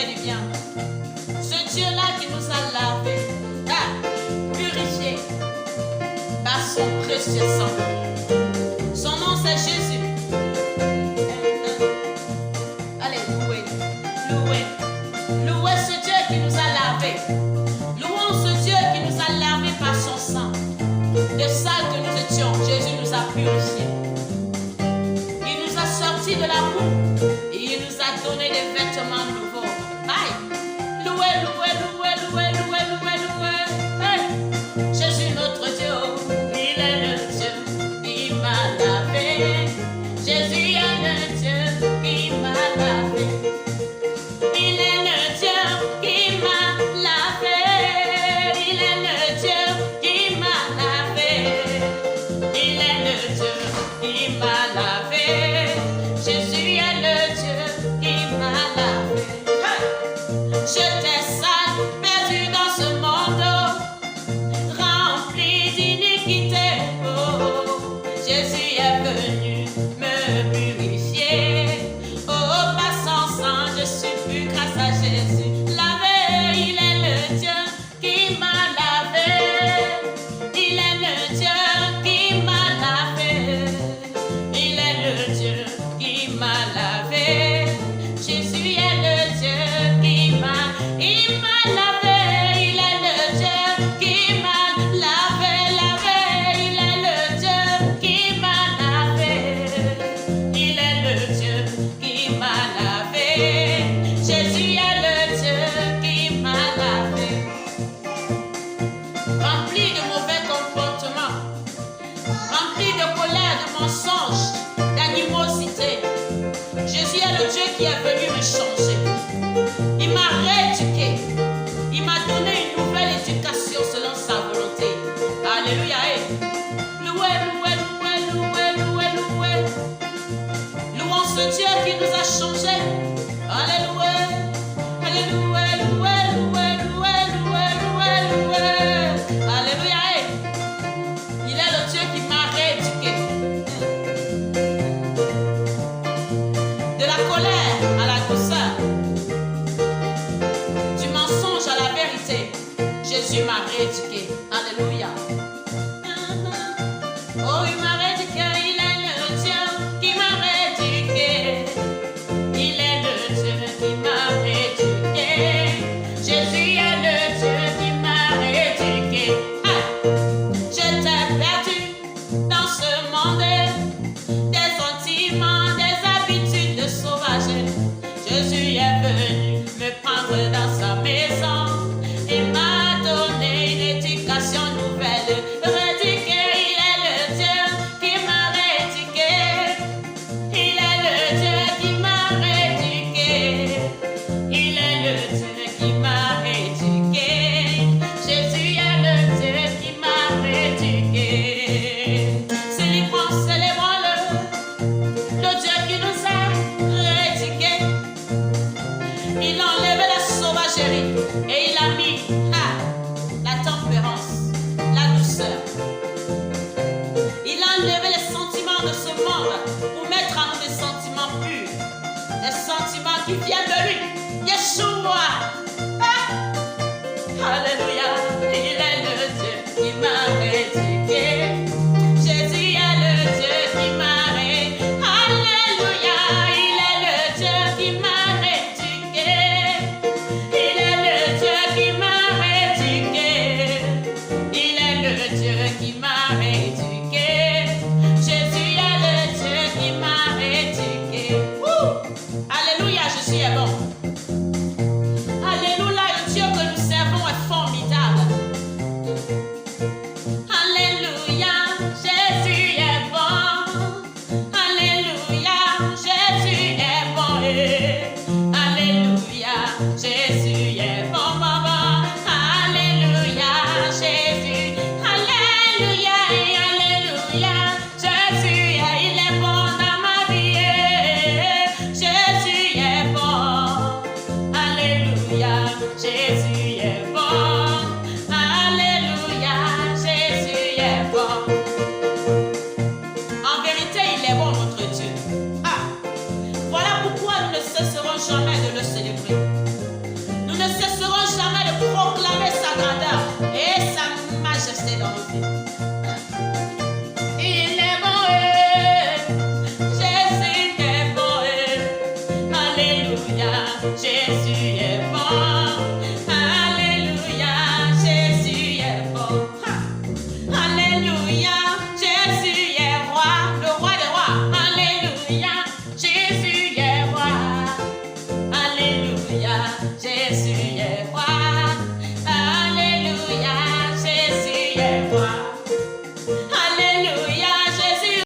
fait du bien. Ce Dieu-là qui nous a lavés, purifiés par son précieux sang. Son nom c'est Jésus. Allez, louez, louez, louez ce Dieu qui nous a lavés. Louons ce Dieu qui nous a lavés par son sang. De sale que nous étions, Jésus nous a purifiés. Il nous a sortis de la boue et il nous a donné des vêtements nouveaux. Aïe! Louez, louez, louez, louez, louez, louez, louez. Hey. Jésus notre Dieu, il est le Dieu qui m'a lavé. Jésus est le Dieu qui m'a lavé. Il est le Dieu qui m'a lavé. Il est le Dieu qui m'a lavé. Il est le Dieu qui m'a lavé. Jésus est le Dieu qui m'a lavé. J'étais sale, perdu dans ce monde, rempli d'iniquité. Oh, Jésus est venu me purifier. Oh, par son sang, je suis pur grâce à Jésus. Lavé, il est le Dieu qui m'a lavé. Il est le Dieu qui m'a lavé. Il est le Dieu qui m'a lavé. Jésus est le Dieu qui m'a lavé. Il est le Dieu qui m'a lavé, lavé. Il est le Dieu qui m'a lavé. Il est le Dieu qui m'a lavé. Jésus est le Dieu qui m'a lavé. Rempli de mauvais comportements, rempli de colère, de mensonges, d'animosité, Jésus est le Dieu qui est venu me changer. Il m'a rééduqué. Il m'a donné une nouvelle éducation selon sa volonté. Alléluia. Louez, louez, louez, louez, louez, louez. Louons ce Dieu qui nous a changés. Alléluia. Alléluia, louez, louez, louez, louez, louez, louez. Alléluia. Il est le Dieu qui m'a rééduqué. De la colère à la douceur, du mensonge à la vérité, Jésus m'a rééduqué. Alléluia. Oh, il m'a rééduqué, il est le Dieu qui m'a rééduqué. Il est le Dieu qui m'a rééduqué. Jésus est le Dieu qui m'a rééduqué. J'étais perdu dans ce monde, des sentiments, des habitudes sauvages. Jésus est venu me prendre dans sa maison et m'a donné une éducation nouvelle. Rééduqué, il est le Dieu qui m'a rééduqué. Il est le Dieu qui m'a rééduqué. Il est le Dieu qui m'a rééduqué. Jésus est le Dieu qui m'a rééduqué. Célébrons-le, le Dieu qui nous a rééduqués. Il a enlevé la sauvagerie et il a mis la tempérance, la douceur. Il a enlevé les sentiments de ce monde pour mettre en nous des sentiments purs, des sentiments qui viennent de lui. Yeshua. Alléluia. Il est le Dieu qui m'a rééduqué. Jésus est le Dieu qui m'a rééduqué. Alléluia. Il est le Dieu qui m'a rééduqué. Il est le Dieu qui m'a rééduqué. Il est le Dieu qui m'a rééduqué. Jésus est le Dieu qui m'a rééduqué. Alléluia, Jésus est bon. Alléluia, le Dieu que nous servons est formidable. Alléluia, Jésus est bon. Alléluia, Jésus est bon. Alléluia, Jésus est bon, bon, bon. Alléluia, Jésus. Alléluia, alléluia, Jésus, il est bon dans ma vie. Jésus est bon. Alléluia, Jésus est bon. Alléluia, Jésus est bon. En vérité, il est bon, notre Dieu. Voilà pourquoi nous ne cesserons jamais de le célébrer.